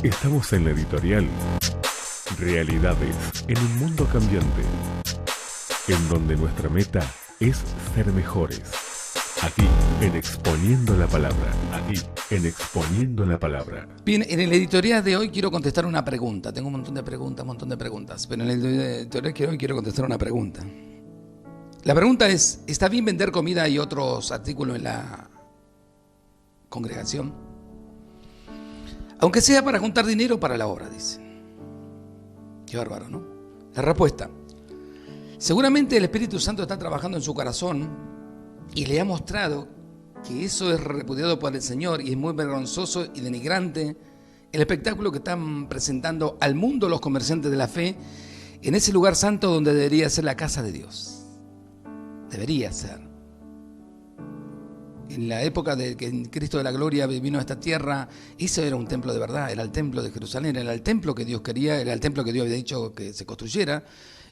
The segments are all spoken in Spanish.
Estamos en la editorial Realidades en un mundo cambiante, en donde nuestra meta es ser mejores. Aquí, en Exponiendo la Palabra. Aquí, en Exponiendo la Palabra. Bien, en el editorial de hoy quiero contestar una pregunta. Tengo un montón de preguntas, pero en el editorial de hoy quiero contestar una pregunta. La pregunta es, ¿está bien vender comida y otros artículos en la congregación? Aunque sea para juntar dinero para la obra, dice. Qué bárbaro, ¿no? La respuesta. Seguramente el Espíritu Santo está trabajando en su corazón y le ha mostrado que eso es repudiado por el Señor y es muy vergonzoso y denigrante el espectáculo que están presentando al mundo los comerciantes de la fe en ese lugar santo donde debería ser la casa de Dios. Debería ser. En la época de que Cristo de la Gloria vino a esta tierra, eso era un templo de verdad, era el templo de Jerusalén, era el templo que Dios quería, era el templo que Dios había dicho que se construyera,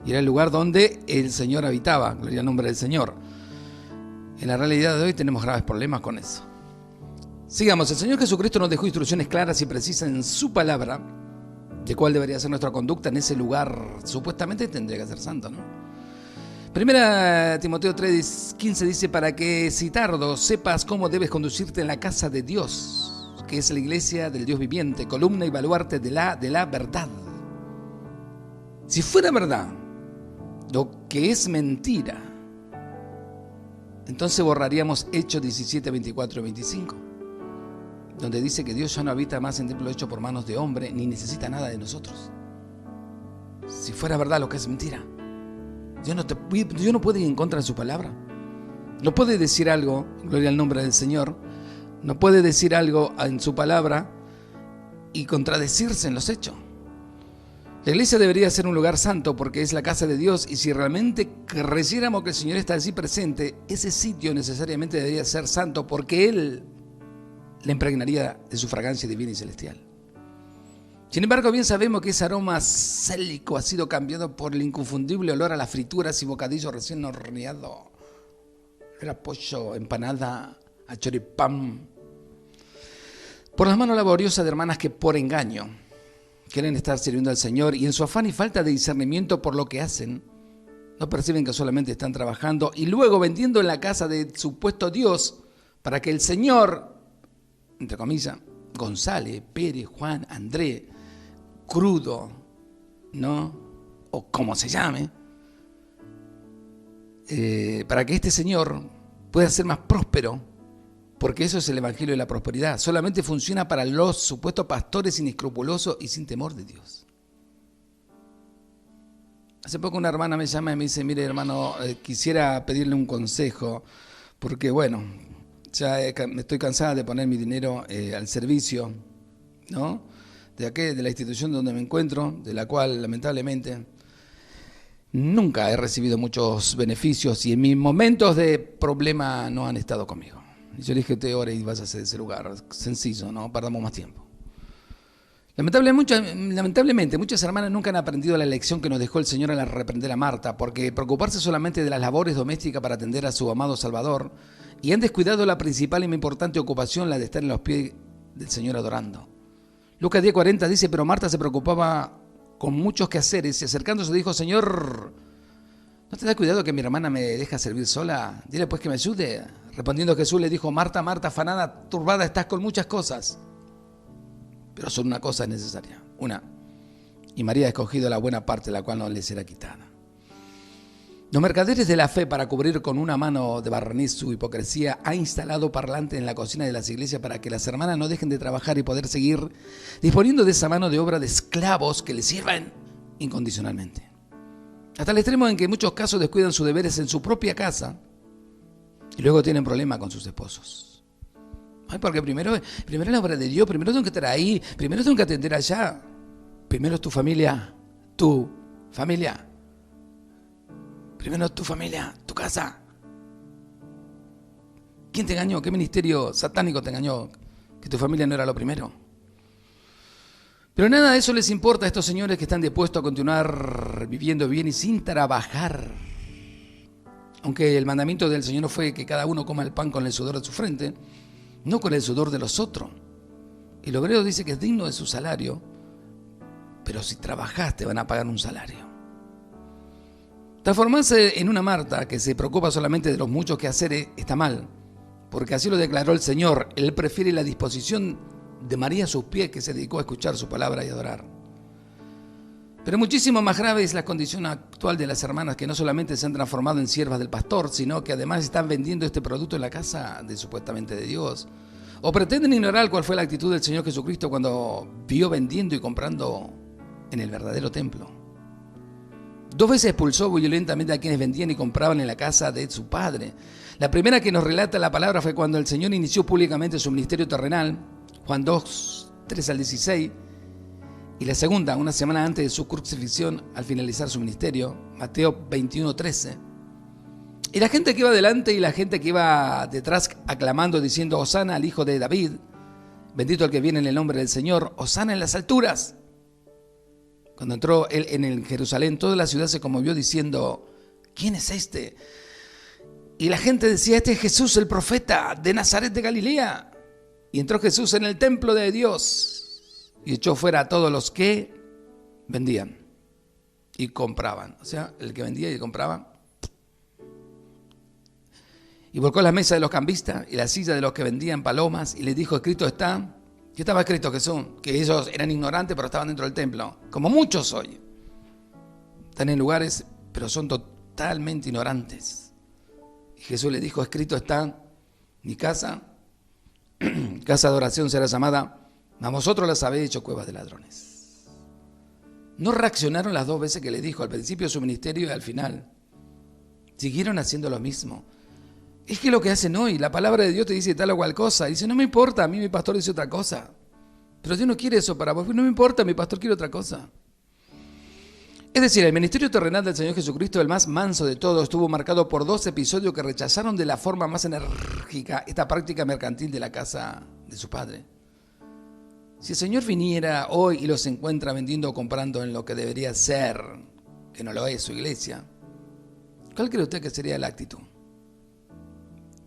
y era el lugar donde el Señor habitaba, gloria al nombre del Señor. En la realidad de hoy tenemos graves problemas con eso. Sigamos, el Señor Jesucristo nos dejó instrucciones claras y precisas en su palabra de cuál debería ser nuestra conducta en ese lugar, supuestamente tendría que ser santo, ¿no? Primera Timoteo 3:15 dice, para que si tardo sepas cómo debes conducirte en la casa de Dios, que es la iglesia del Dios viviente, columna y baluarte de la verdad. Si fuera verdad lo que es mentira, entonces borraríamos Hechos 17, 24 y 25, donde dice que Dios ya no habita más en templo hecho por manos de hombre, ni necesita nada de nosotros. Si fuera verdad lo que es mentira, Dios no puede ir en contra de su palabra. No puede decir algo, gloria al nombre del Señor, no puede decir algo en su palabra y contradecirse en los hechos. La iglesia debería ser un lugar santo porque es la casa de Dios, y si realmente creyéramos que el Señor está allí presente, ese sitio necesariamente debería ser santo porque Él le impregnaría de su fragancia divina y celestial. Sin embargo, bien sabemos que ese aroma célico ha sido cambiado por el inconfundible olor a las frituras y bocadillo recién horneado, el pollo, empanada, a choripán, por las manos laboriosas de hermanas que por engaño quieren estar sirviendo al Señor y en su afán y falta de discernimiento por lo que hacen, no perciben que solamente están trabajando y luego vendiendo en la casa de supuesto Dios para que el Señor, entre comillas, González, Pérez, Juan, Andrés, Crudo, ¿no? O como se llame, para que este Señor pueda ser más próspero, porque eso es el evangelio de la prosperidad. Solamente funciona para los supuestos pastores inescrupulosos y sin temor de Dios. Hace poco una hermana me llama y me dice, mire hermano, quisiera pedirle un consejo, porque bueno, ya me estoy cansada de poner mi dinero al servicio, ¿no? De la institución donde me encuentro, de la cual lamentablemente nunca he recibido muchos beneficios y en mis momentos de problema no han estado conmigo. Y yo le dije, te ore y vas a hacer ese lugar, sencillo, no perdamos más tiempo. Lamentablemente, muchas hermanas nunca han aprendido la lección que nos dejó el Señor al reprender a Marta, porque preocuparse solamente de las labores domésticas para atender a su amado Salvador, y han descuidado la principal y más importante ocupación, la de estar en los pies del Señor adorando. Lucas 10:40 dice, pero Marta se preocupaba con muchos quehaceres y acercándose dijo, Señor, ¿no te da cuidado que mi hermana me deja servir sola? Dile pues que me ayude. Respondiendo Jesús le dijo, Marta, Marta, afanada, turbada estás con muchas cosas, pero solo una cosa es necesaria, una. Y María ha escogido la buena parte, la cual no le será quitada. Los mercaderes de la fe, para cubrir con una mano de barniz su hipocresía, ha instalado parlantes en la cocina de las iglesias para que las hermanas no dejen de trabajar y poder seguir disponiendo de esa mano de obra de esclavos que les sirvan incondicionalmente. Hasta el extremo en que en muchos casos descuidan sus deberes en su propia casa y luego tienen problemas con sus esposos. Ay, porque primero es la obra de Dios, primero tengo que estar ahí, primero tengo que atender allá. Primero es tu familia. Primero tu familia, tu casa. ¿Quién te engañó? ¿Qué ministerio satánico te engañó? Que tu familia no era lo primero. Pero nada de eso les importa a estos señores que están dispuestos a continuar viviendo bien y sin trabajar. Aunque el mandamiento del Señor no fue que cada uno coma el pan con el sudor de su frente, no con el sudor de los otros. El obrero dice que es digno de su salario, pero si trabajas te van a pagar un salario. Transformarse en una Marta que se preocupa solamente de los muchos quehaceres está mal, porque así lo declaró el Señor. Él prefiere la disposición de María a sus pies, que se dedicó a escuchar su palabra y adorar. Pero muchísimo más grave es la condición actual de las hermanas, que no solamente se han transformado en siervas del pastor, sino que además están vendiendo este producto en la casa de supuestamente de Dios. O pretenden ignorar cuál fue la actitud del Señor Jesucristo cuando vio vendiendo y comprando en el verdadero templo. 2 veces expulsó violentamente a quienes vendían y compraban en la casa de su Padre. La primera que nos relata la palabra fue cuando el Señor inició públicamente su ministerio terrenal, Juan 2, 3 al 16, y la segunda, una semana antes de su crucifixión, al finalizar su ministerio, Mateo 21, 13. Y la gente que iba delante y la gente que iba detrás aclamando, diciendo: Hosana al Hijo de David, bendito el que viene en el nombre del Señor, Hosana en las alturas. Cuando entró él en el Jerusalén, toda la ciudad se conmovió diciendo: ¿quién es este? Y la gente decía: este es Jesús, el profeta de Nazaret de Galilea. Y entró Jesús en el templo de Dios y echó fuera a todos los que vendían y compraban. O sea, el que vendía y compraba. Y volcó la mesa de los cambistas y la silla de los que vendían palomas y les dijo: escrito está. ¿Qué estaba escrito, Jesús? Que ellos eran ignorantes, pero estaban dentro del templo, como muchos hoy. Están en lugares, pero son totalmente ignorantes. Y Jesús les dijo: escrito está, mi casa, casa de oración será llamada, a vosotros las habéis hecho cuevas de ladrones. No reaccionaron las 2 veces que le dijo, al principio de su ministerio y al final. Siguieron haciendo lo mismo. Es que lo que hacen hoy, la palabra de Dios te dice tal o cual cosa. Dice: no me importa, a mí mi pastor dice otra cosa. Pero Dios no quiere eso para vos. No me importa, mi pastor quiere otra cosa. Es decir, el ministerio terrenal del Señor Jesucristo, el más manso de todos, estuvo marcado por 2 episodios que rechazaron de la forma más enérgica esta práctica mercantil de la casa de su Padre. Si el Señor viniera hoy y los encuentra vendiendo o comprando en lo que debería ser, que no lo es, su iglesia, ¿cuál cree usted que sería la actitud?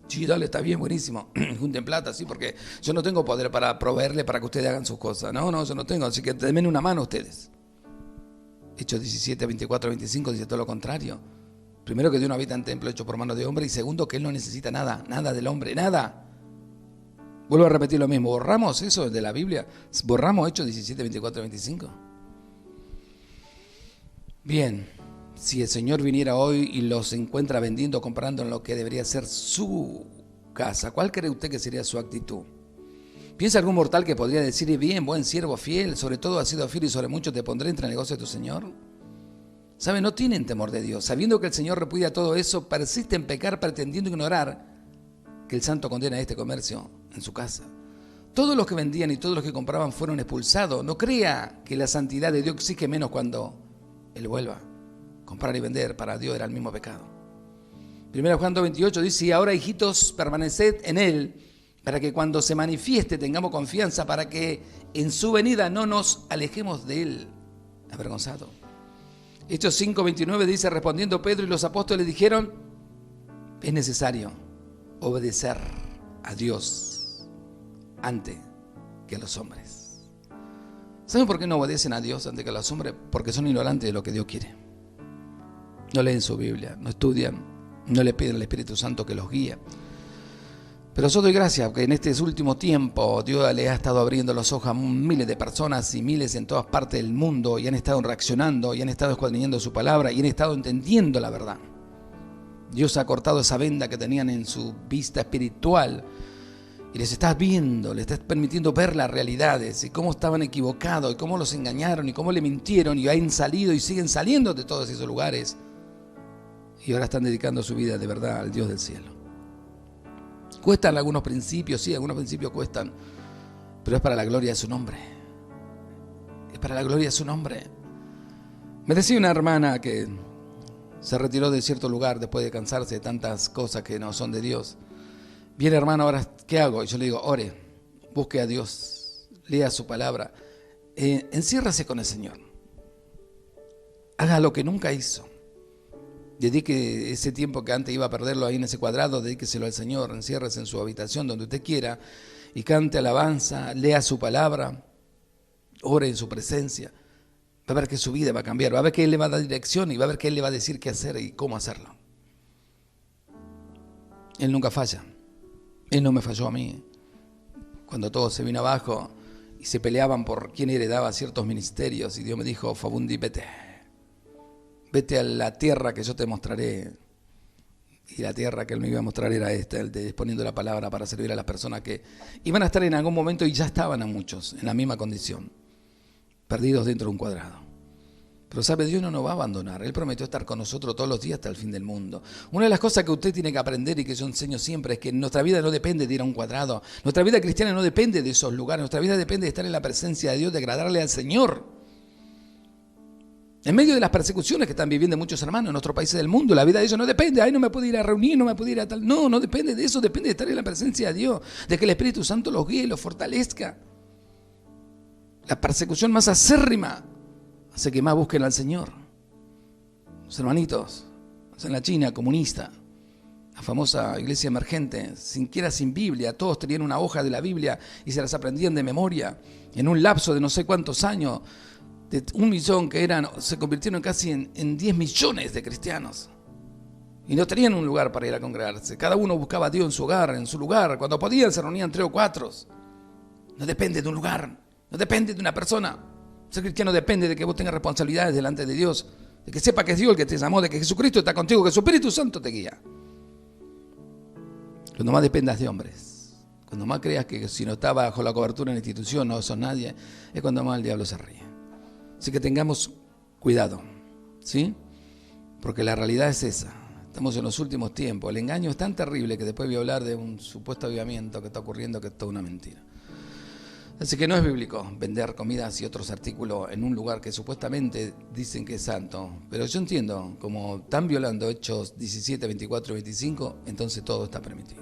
Sí, dale, está bien, buenísimo. Junten plata, sí, porque yo no tengo poder para proveerle para que ustedes hagan sus cosas. No, yo no tengo, así que denme una mano ustedes. Hechos 17, 24, 25 dice todo lo contrario. Primero, que Dios no habita en templo hecho por mano de hombre, y segundo, que Él no necesita nada del hombre, nada. Vuelvo a repetir lo mismo, borramos eso de la Biblia, borramos Hechos 17, 24, 25. Bien, si el Señor viniera hoy y los encuentra vendiendo o comprando en lo que debería ser su casa, ¿cuál cree usted que sería su actitud? ¿Piensa algún mortal que podría decir: bien, buen siervo, fiel, sobre todo has sido fiel y sobre mucho te pondré entre el negocio de tu Señor? ¿Sabe? No tienen temor de Dios. Sabiendo que el Señor repudia todo eso, persiste en pecar pretendiendo ignorar que el santo condena este comercio en su casa. Todos los que vendían y todos los que compraban fueron expulsados. No crea que la santidad de Dios exige menos cuando Él vuelva. Comprar y vender para Dios era el mismo pecado. 1 Juan 2:28 dice: y ahora, hijitos, permaneced en Él, para que cuando se manifieste tengamos confianza, para que en su venida no nos alejemos de Él avergonzado. Hechos 5:29 dice: respondiendo Pedro y los apóstoles dijeron: es necesario obedecer a Dios antes que a los hombres. ¿Saben por qué no obedecen a Dios antes que a los hombres? Porque son ignorantes de lo que Dios quiere. No leen su Biblia, no estudian, no le piden al Espíritu Santo que los guíe. Pero yo doy gracias porque en este último tiempo Dios le ha estado abriendo los ojos a miles de personas y miles en todas partes del mundo, y han estado reaccionando y han estado escudriñando su palabra y han estado entendiendo la verdad. Dios ha cortado esa venda que tenían en su vista espiritual y les está viendo, les está permitiendo ver las realidades y cómo estaban equivocados y cómo los engañaron y cómo le mintieron, y han salido y siguen saliendo de todos esos lugares, y ahora están dedicando su vida de verdad al Dios del cielo. Cuestan algunos principios, sí, algunos principios cuestan, pero es para la gloria de su nombre. Es para la gloria de su nombre. Me decía una hermana que se retiró de cierto lugar después de cansarse de tantas cosas que no son de Dios. Bien, hermano, ahora, ¿qué hago? Y yo le digo: ore, busque a Dios, lea su palabra, enciérrase con el Señor. Haga lo que nunca hizo. Dedique ese tiempo que antes iba a perderlo ahí en ese cuadrado, dedíqueselo al Señor, enciérrese en su habitación donde usted quiera y cante alabanza, lea su palabra, ore en su presencia, va a ver que su vida va a cambiar, va a ver que Él le va a dar dirección y va a ver que Él le va a decir qué hacer y cómo hacerlo. Él nunca falla. Él no me falló a mí. Cuando todo se vino abajo y se peleaban por quién heredaba ciertos ministerios, y Dios me dijo: Fabundi, vete a la tierra que yo te mostraré. Y la tierra que Él me iba a mostrar era esta, el de disponiendo la palabra para servir a las personas que iban a estar en algún momento, y ya estaban a muchos en la misma condición, perdidos dentro de un cuadrado. Pero sabe, Dios no nos va a abandonar. Él prometió estar con nosotros todos los días hasta el fin del mundo. Una de las cosas que usted tiene que aprender y que yo enseño siempre es que nuestra vida no depende de ir a un cuadrado. Nuestra vida cristiana no depende de esos lugares. Nuestra vida depende de estar en la presencia de Dios, de agradarle al Señor. En medio de las persecuciones que están viviendo muchos hermanos en nuestros países del mundo, la vida de ellos no depende. Ay, no me puedo ir a reunir, no me puedo ir a tal. No, no depende de eso. Depende de estar en la presencia de Dios, de que el Espíritu Santo los guíe y los fortalezca. La persecución más acérrima hace que más busquen al Señor. Los hermanitos, en la China comunista, la famosa iglesia emergente, sin Biblia, todos tenían una hoja de la Biblia y se las aprendían de memoria. En un lapso de no sé cuántos años, de 1 millón que eran, se convirtieron casi en 10 millones de cristianos. Y no tenían un lugar para ir a congregarse. Cada uno buscaba a Dios en su hogar, en su lugar. Cuando podían se reunían 3 o 4. No depende de un lugar, no depende de una persona. Ser cristiano depende de que vos tengas responsabilidades delante de Dios, de que sepa que es Dios el que te llamó, de que Jesucristo está contigo, que su Espíritu Santo te guía. Cuando más dependas de hombres, cuando más creas que si no estás bajo la cobertura de la institución no sos nadie, es cuando más el diablo se ríe. Así que tengamos cuidado, ¿sí? Porque la realidad es esa. Estamos en los últimos tiempos. El engaño es tan terrible que después voy a hablar de un supuesto avivamiento que está ocurriendo, que es toda una mentira. Así que no es bíblico vender comidas y otros artículos en un lugar que supuestamente dicen que es santo. Pero yo entiendo, como están violando Hechos 17, 24 y 25, entonces todo está permitido.